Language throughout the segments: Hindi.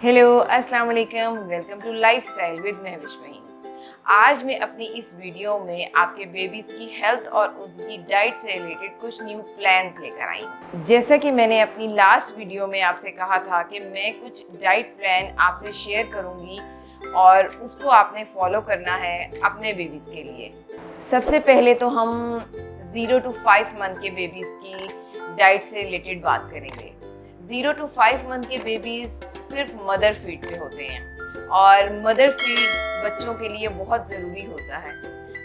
हेलो, अस्सलाम वालेकुम, welcome to lifestyle with Mahvish Waheem. आज मैं अपनी इस वीडियो में आपके बेबीज़ की हेल्थ और उनकी डाइट से रिलेटेड कुछ न्यू प्लान्स लेकर आई हूँ। जैसा कि मैंने अपनी लास्ट वीडियो में आपसे कहा था कि मैं कुछ डाइट प्लान आपसे शेयर करूँगी और उसको आपने फॉलो करना है अपने बेबीज़ के लिए। सबसे पहले तो हम 0 to 5 मंथ के बेबीज़ की डाइट से रिलेटेड बात करेंगे। 0 to 5 मंथ के बेबीज़ सिर्फ मदर फीड पे होते हैं और मदर फीड बच्चों के लिए बहुत ज़रूरी होता है।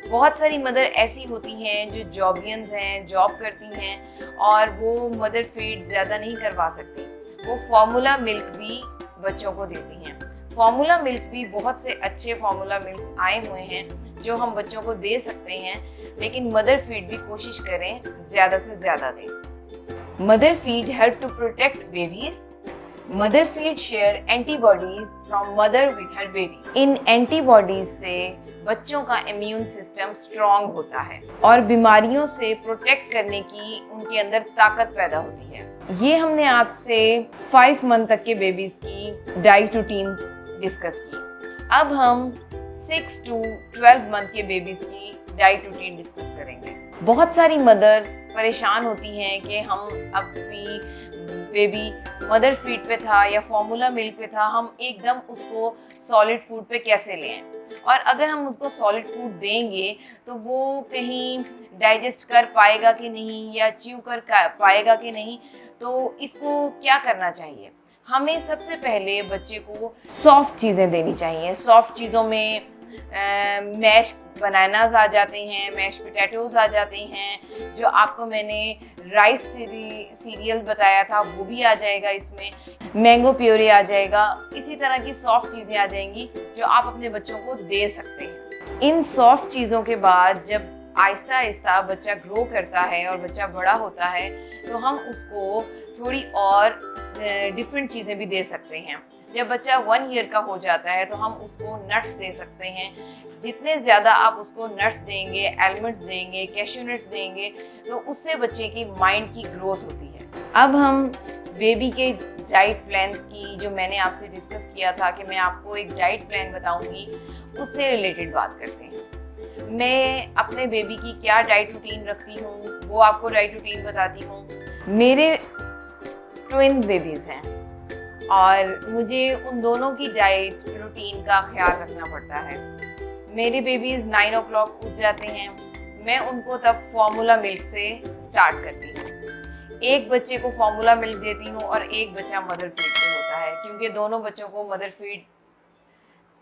बहुत सारी मदर ऐसी होती हैं जो जॉबियंस हैं, जॉब करती हैं और वो मदर फीड ज़्यादा नहीं करवा सकती। वो फार्मूला मिल्क भी बच्चों को देती हैं। फार्मूला मिल्क भी बहुत से अच्छे फार्मूला मिल्क आए हुए हैं जो हम बच्चों को दे सकते हैं, लेकिन मदर फीड भी कोशिश करें ज़्यादा से ज़्यादा दें। Mother feed help to protect babies. Mother feed share antibodies from mother with her baby. इन एंटीबॉडीज से बच्चों का इम्यून सिस्टम स्ट्रॉन्ग होता है और बीमारियों से प्रोटेक्ट करने की उनके अंदर ताकत पैदा होती है। ये हमने आपसे 5 मंथ तक के बेबीज की डाइट रूटीन डिस्कस की। अब हम 6 to 12 मंथ के बेबीज की डाइट रूटीन डिस्कस करेंगे। बहुत सारी मदर परेशान होती हैं कि हम अपनी बेबी मदर फीड पे था या फॉर्मूला मिल्क पे था, हम एकदम उसको सॉलिड फूड पे कैसे लें, और अगर हम उसको सॉलिड फूड देंगे तो वो कहीं डाइजेस्ट कर पाएगा कि नहीं या च्यू कर पाएगा कि नहीं। तो इसको क्या करना चाहिए? हमें सबसे पहले बच्चे को सॉफ्ट चीज़ें देनी चाहिए। सॉफ्ट चीज़ों में मैश बनानास आ जाते हैं, मैश पोटैटोज आ जाते हैं, जो आपको मैंने राइस सीरियल बताया था वो भी आ जाएगा इसमें, मैंगो प्योरे आ जाएगा। इसी तरह की सॉफ्ट चीज़ें आ जाएंगी जो आप अपने बच्चों को दे सकते हैं। इन सॉफ्ट चीज़ों के बाद जब आहिस्ता आहिस्ता बच्चा ग्रो करता है और बच्चा बड़ा होता है तो हम उसको थोड़ी और डिफरेंट चीज़ें भी दे सकते हैं। जब बच्चा 1 ईयर का हो जाता है तो हम उसको नट्स दे सकते हैं। जितने ज़्यादा आप उसको नट्स देंगे, आलमंड्स देंगे, कैश्यू नट्स देंगे, तो उससे बच्चे की माइंड की ग्रोथ होती है। अब हम बेबी के डाइट प्लान की, जो मैंने आपसे डिस्कस किया था कि मैं आपको एक डाइट प्लान बताऊंगी, उससे रिलेटेड बात करते हैं। मैं अपने बेबी की क्या डाइट रूटीन रखती हूँ वो आपको डाइट रूटीन बताती हूँ। मेरे ट्विन बेबीज़ हैं और मुझे उन दोनों की डाइट रूटीन का ख्याल रखना पड़ता है। मेरे बेबीज़ 9 o'clock उठ जाते हैं। मैं उनको तब फार्मूला मिल्क से स्टार्ट करती हूँ। एक बच्चे को फार्मूला मिल्क देती हूँ और एक बच्चा मदर फीड पे होता है, क्योंकि दोनों बच्चों को मदर फीड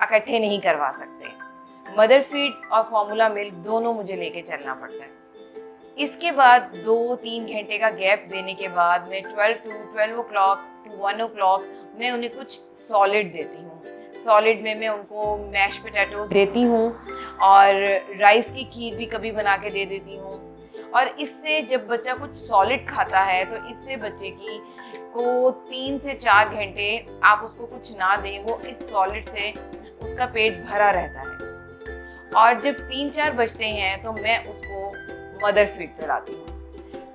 इकट्ठे नहीं करवा सकते। मदर फीड और फार्मूला मिल्क दोनों मुझे लेके चलना पड़ता है। इसके बाद 2-3 घंटे का गैप देने के बाद मैं 12 o'clock to 1 o'clock मैं उन्हें कुछ सॉलिड देती हूँ। सॉलिड में मैं उनको मैश पोटैटोज देती हूँ और राइस की खीर भी कभी बना के दे देती हूँ। और इससे जब बच्चा कुछ सॉलिड खाता है तो इससे बच्चे की को 3 से 4 घंटे आप उसको कुछ ना दें, वो इस सॉलिड से उसका पेट भरा रहता है। और जब 3-4 बजते हैं तो मैं उसको मदर फीड कराती हूँ।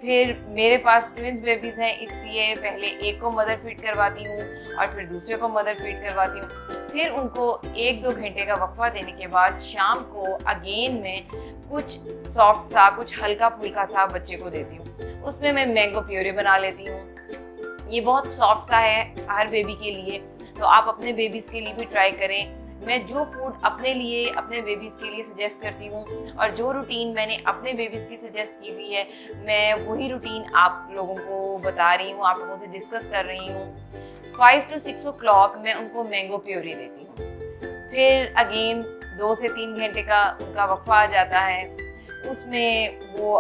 फिर मेरे पास ट्विंस बेबीज़ हैं, इसलिए पहले एक को मदर फीड करवाती हूँ और फिर दूसरे को मदर फीड करवाती हूँ। फिर उनको 1-2 घंटे का वक्फा देने के बाद शाम को अगेन में कुछ सॉफ्ट सा, कुछ हल्का फुल्का सा बच्चे को देती हूँ। उसमें मैं मैंगो प्योरे बना लेती हूँ। ये बहुत सॉफ्ट सा है हर बेबी के लिए, तो आप अपने बेबीज़ के लिए भी ट्राई करें। मैं जो फूड अपने लिए, अपने बेबीज़ के लिए सजेस्ट करती हूँ और जो रूटीन मैंने अपने बेबीज़ की सजेस्ट की हुई है, मैं वही रूटीन आप लोगों को बता रही हूँ, आप लोगों से डिस्कस कर रही हूँ। 5 to 6 o'clock मैं उनको मैंगो प्योरी देती हूँ। फिर अगेन 2 से 3 घंटे का उनका वक्फा आ जाता है। उसमें वो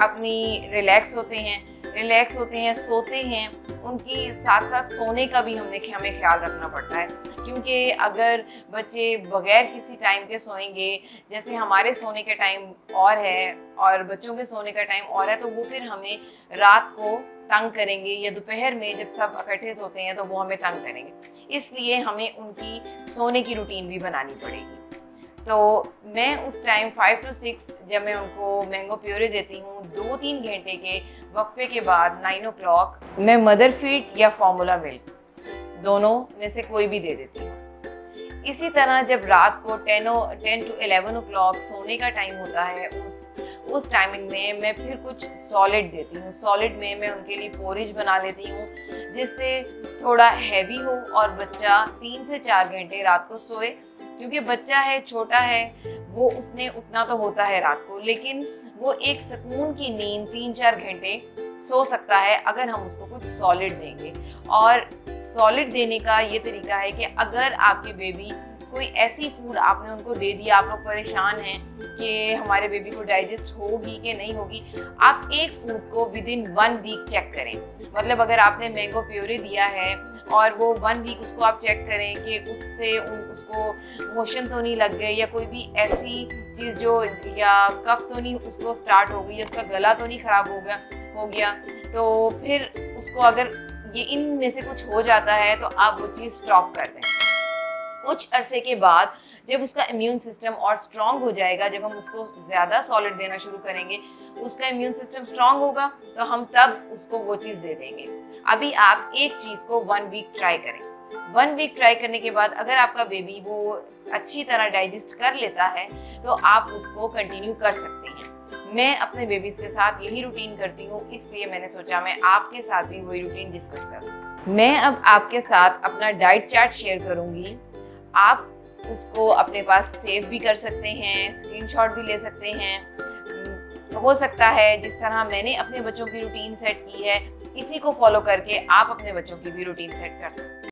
अपनी रिलैक्स होते हैं, सोते हैं। उनकी साथ साथ सोने का भी हमें ख्याल रखना पड़ता है, क्योंकि अगर बच्चे बगैर किसी टाइम के सोएंगे, जैसे हमारे सोने के टाइम और है और बच्चों के सोने का टाइम और है, तो वो फिर हमें रात को तंग करेंगे, या दोपहर में जब सब इकट्ठे सोते हैं तो वो हमें तंग करेंगे। इसलिए हमें उनकी सोने की रूटीन भी बनानी पड़ेगी। तो मैं उस टाइम 5 to 6 जब मैं उनको मैंगो प्योरे देती हूँ, 2-3 घंटे के वक्फे के बाद 9 o'clock मैं मदर फीड या फार्मूला मिल्क दोनों में से कोई भी दे देती हूँ। इसी तरह जब रात को 10 to 11 o'clock सोने का टाइम होता है, उस टाइमिंग में मैं फिर कुछ सॉलिड देती हूँ। सॉलिड में मैं उनके लिए पोरिज बना लेती हूँ, जिससे थोड़ा हैवी हो और बच्चा 3 से 4 घंटे रात को सोए। क्योंकि बच्चा है, छोटा है, वो उसने उठना तो होता है रात को, लेकिन वो एक सुकून की नींद 3-4 घंटे सो सकता है अगर हम उसको कुछ सॉलिड देंगे। और सॉलिड देने का ये तरीका है कि अगर आपके बेबी कोई ऐसी फूड आपने उनको दे दिया, आप लोग परेशान हैं कि हमारे बेबी को डाइजेस्ट होगी कि नहीं होगी, आप एक फूड को विदिन 1 वीक चेक करें। मतलब अगर आपने मैंगो प्योरी दिया है और वो 1 वीक उसको आप चेक करें कि उससे उसको मोशन तो नहीं लग गए, या कोई भी ऐसी चीज़ जो, या कफ तो नहीं उसको स्टार्ट हो गई, या उसका गला तो नहीं ख़राब हो गया। तो फिर उसको अगर ये इनमें से कुछ हो जाता है तो आप वो चीज़ स्टॉप कर दें। कुछ अरसे के बाद जब उसका इम्यून सिस्टम और स्ट्रांग हो जाएगा, जब हम उसको ज़्यादा सॉलिड देना शुरू करेंगे, उसका इम्यून सिस्टम स्ट्रांग होगा, तो हम तब उसको वो चीज़ दे देंगे। अभी आप एक चीज़ को 1 वीक ट्राई करें। 1 वीक ट्राई करने के बाद अगर आपका बेबी वो अच्छी तरह डाइजेस्ट कर लेता है तो आप उसको कंटिन्यू कर सकते हैं। मैं अपने बेबीज़ के साथ यही रूटीन करती हूँ, इसलिए मैंने सोचा मैं आपके साथ भी वही रूटीन डिस्कस करूँ। मैं अब आपके साथ अपना डाइट चार्ट शेयर करूँगी। आप उसको अपने पास सेव भी कर सकते हैं, स्क्रीनशॉट भी ले सकते हैं। हो सकता है जिस तरह मैंने अपने बच्चों की रूटीन सेट की है, इसी को फॉलो करके आप अपने बच्चों की भी रूटीन सेट कर सकते हैं।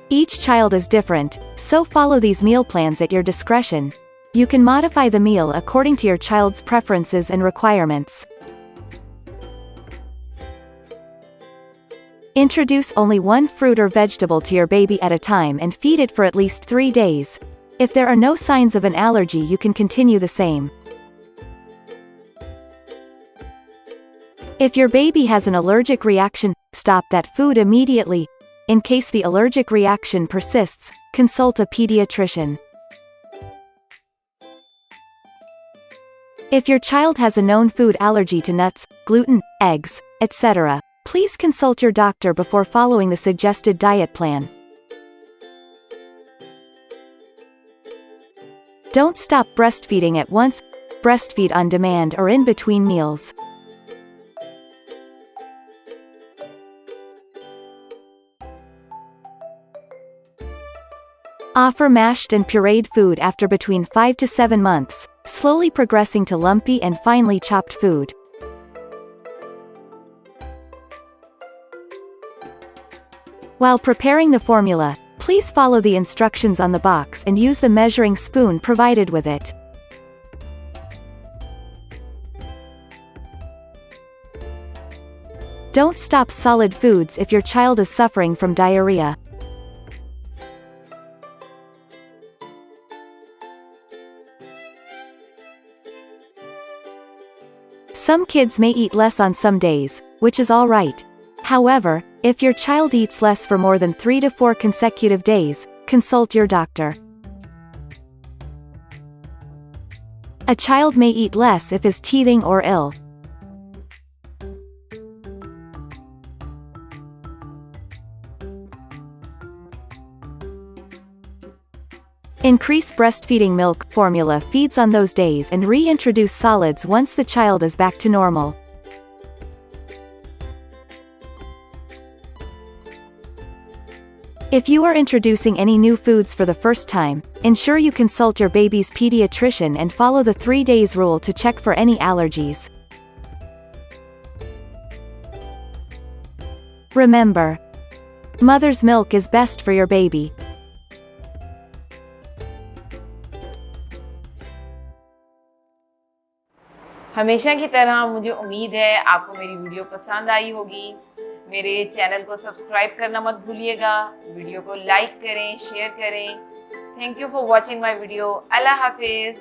Each child is different, so follow these meal plans at your discretion. You can modify the meal according to your child's preferences and requirements. Introduce only one fruit or vegetable to your baby at a time and feed it for at least 3 days. If there are no signs of an allergy, you can continue the same. If your baby has an allergic reaction, stop that food immediately. In case the allergic reaction persists, consult a pediatrician. If your child has a known food allergy to nuts, gluten, eggs, etc., please consult your doctor before following the suggested diet plan. Don't stop breastfeeding at once. Breastfeed on demand or in between meals. Offer mashed and pureed food after between 5 to 7 months, slowly progressing to lumpy and finely chopped food. While preparing the formula, please follow the instructions on the box and use the measuring spoon provided with it. Don't stop solid foods if your child is suffering from diarrhea. Some kids may eat less on some days, which is all right. However, if your child eats less for more than 3 to 4 consecutive days, consult your doctor. A child may eat less if is teething or ill. Increase breastfeeding milk formula feeds on those days and reintroduce solids once the child is back to normal. If you are introducing any new foods for the first time, ensure you consult your baby's pediatrician and follow the 3 days rule to check for any allergies. Remember, mother's milk is best for your baby. हमेशा की तरह मुझे उम्मीद है आपको मेरी वीडियो पसंद आई होगी। मेरे चैनल को सब्सक्राइब करना मत भूलिएगा, वीडियो को लाइक करें, शेयर करें। Thank you for watching my video. अल्लाह हाफिज़।